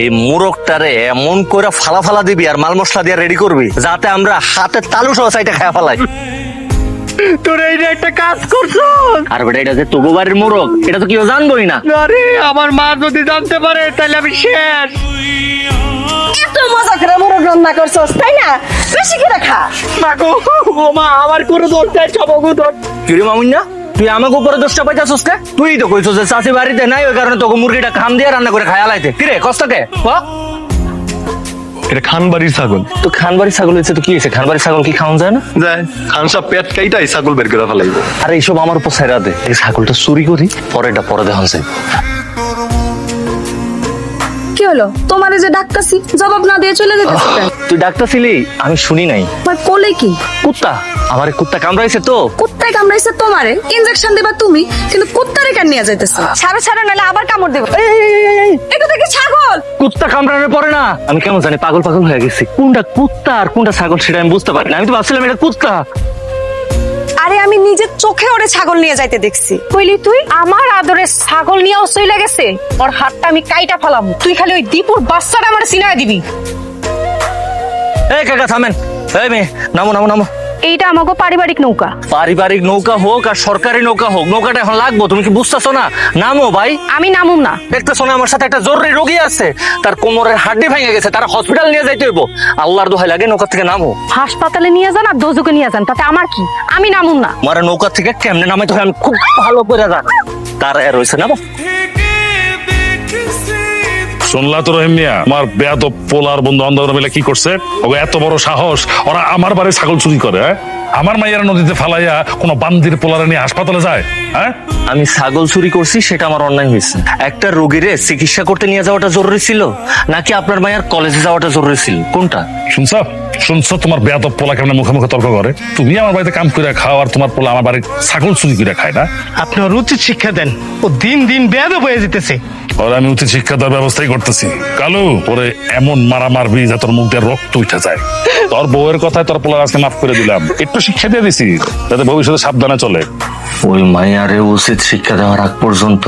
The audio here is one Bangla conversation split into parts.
এই মোরগটারে এমন করে ফালা ফালা দিবি আর মাল মশলা দিয়ে রেডি করবি যাতে আমরা হাতে তালু সহ সাইটা খাওয়া ফেলাই। তোর এই একটা কাজ করছো। আর বেটা এটা যে তবু বাড়ির মোরগ, এটা তো কেউ জানবোই না। আরে আমার মা যদি জানতে পারে তাহলে আমি শেষ। এত মজা করে মোরগ রান্না করছস তাই না? বেশি করে খা। মা গো, ও মা আমার কোনো দোষ নাই, সব ওগো দোষ। কিরে মামুন না, তুই আমাকে উপরে দোষটা পাইতাছস কে? তুই তো কইছস যে চাচি বাড়িতে নাই, ওই কারণে তোকে মুরগিটা খাম দিয়ে রান্না করে খায়া লাইতে। কিরে কষ্ট কে? এটা খানবাড়ির ছাগল। তো খানবাড়ির ছাগল হয়েছে তো কি হয়েছে? খানবাড়ির ছাগল কি খাওয়া যায় না? যায়, খান সাহেব পেট কাইটাই ছাগল বের করে ফেলাইবো। আর এইসব আমার উপর ছাইরা দে। এই ছাগলটা চুরি করি, পরেটা পরে দেখান যায়। কি হলো? তোমারে যে ডাকতাছি জবাব না দিয়ে চলে যেতেছ কেন? তুই ডাক্তার ছিলি, আমি শুনি নাই। তোমার কোলে কি কুত্তা? আমার কুত্তা কামড়াইছে তো। কুত্তায় কামড়াইছে তোমারে, ইনজেকশন দিবা তুমি, কিন্তু কুত্তারে কেন নিয়ে যাইতেছো? ছাড়ো ছাড়ো, নাহলে আবার কামড় দেব। এটা দেখি ছাগল। কুত্তা কামড়ানোর পরে না আমি কেমন জানি পাগল পাগল হয়ে গেছি। কোনটা কুত্তা আর কোনটা ছাগল সেটা আমি বুঝতে পারি না। আমি তো ভাবছিলাম এটা কুত্তা। আরে আমি নিজের চোখে ওরে ছাগল নিয়ে যাইতে দেখছি। কইলি তুই আমার আদরে ছাগল নিয়ে চলে গেছে, ওর হাতটা আমি কাইটা ফেলাম। তুই খালি ওই দীপুর বাচ্চাটা আমার সিনায় দিবি। এই কাকা থামেন। এই মেয়ে নামো নামো নামো। এইটা আমাকে পারিবারিক নৌকা। পারিবারিক নৌকা হোক আর সরকারি নৌকা হোক, নৌকাটা এখন লাগবো। তুমি কি বুঝতেছো না? নামো ভাই। আমি নামুম না। দেখতেছো না আমার সাথে একটা জরুরি রোগী আছে, তার কোমরের হাড্ডি ভেঙে গেছে, তার হসপিটাল নিয়ে যাইতে হইব। আল্লাহর দোহাই লাগে নৌকা থেকে নামো। হাসপাতালে নিয়ে যান আর দোজকে নিয়ে যান, তাতে আমার কি? আমি নামুম না। আমার নৌকা থেকে কেমনে নামাইতে হয় আমি খুব ভালো করে জানি। তার রয়েছে নামো। শুনলা তো রহিম মিয়া, আমার বেয়াদব পোলার বন্ধু বান্ধবরা মিলে কি করছে? ওকে এত বড় সাহস, ওরা আমার বাড়ি ছাগল চুরি করে। আমার মাইয়ারা নদীতে ফালাইয়া কোন বান্দির পোলারে নিয়ে হাসপাতালে যায়? হ্যাঁ, আমি ছাগল চুরি করছি সেটা আমার অন্যায় হয়েছে। একটা রোগীরে চিকিৎসা করতে নিয়ে যাওয়াটা জরুরি ছিল, নাকি আপনার মায়ের কলেজে যাওয়াটা জরুরি ছিল? কোনটা? শুনছো শুনছো তোমার বেয়াদব পোলা কেমন মুখে মুখে তর্ক করে? তুমি আমার বাড়িতে কাম করে খাও আর তোমার পোলা আমার বাড়ির ছাগল চুরি করে খায় না? আপনি ওর উচিত শিক্ষা দেন, ও দিন দিন বেয়াদব হয়ে যেতেছে। ওরা আমি উচিত শিক্ষা দেওয়ার ব্যবস্থাই করতেছি। কালু ওরে এমন মারা মারবি যে তোর মুখ দিয়ে রক্ত উঠে যায়। তোর বউয়ের কথায় তোর পোলার আজকে মাফ করে দিলাম, একটু শিক্ষা দিয়ে দিছি যাতে ভবিষ্যতে সাবধানে চলে। ওই মাইয়ারে উচিত শিক্ষা দেওয়ার আগ পর্যন্ত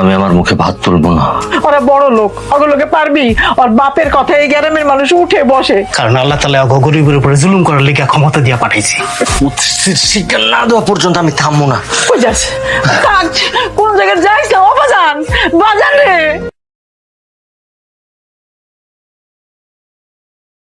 আমি আমার মুখে ভাত তুলবো না। ওরা বড় লোক, ওগুলোকে পারবি? ওর বাপের কথা এই গ্রামের মানুষ উঠে বসে, কারণ আল্লাহ তাআলা গরিবের উপরে জুলুম করার লিগে ক্ষমতা দিয়া পাঠাইছে। উচিত শিক্ষা না দেওয়া পর্যন্ত আমি থামবো না। কোন জায়গায় যাইস না, ও বাজান বাজান রে।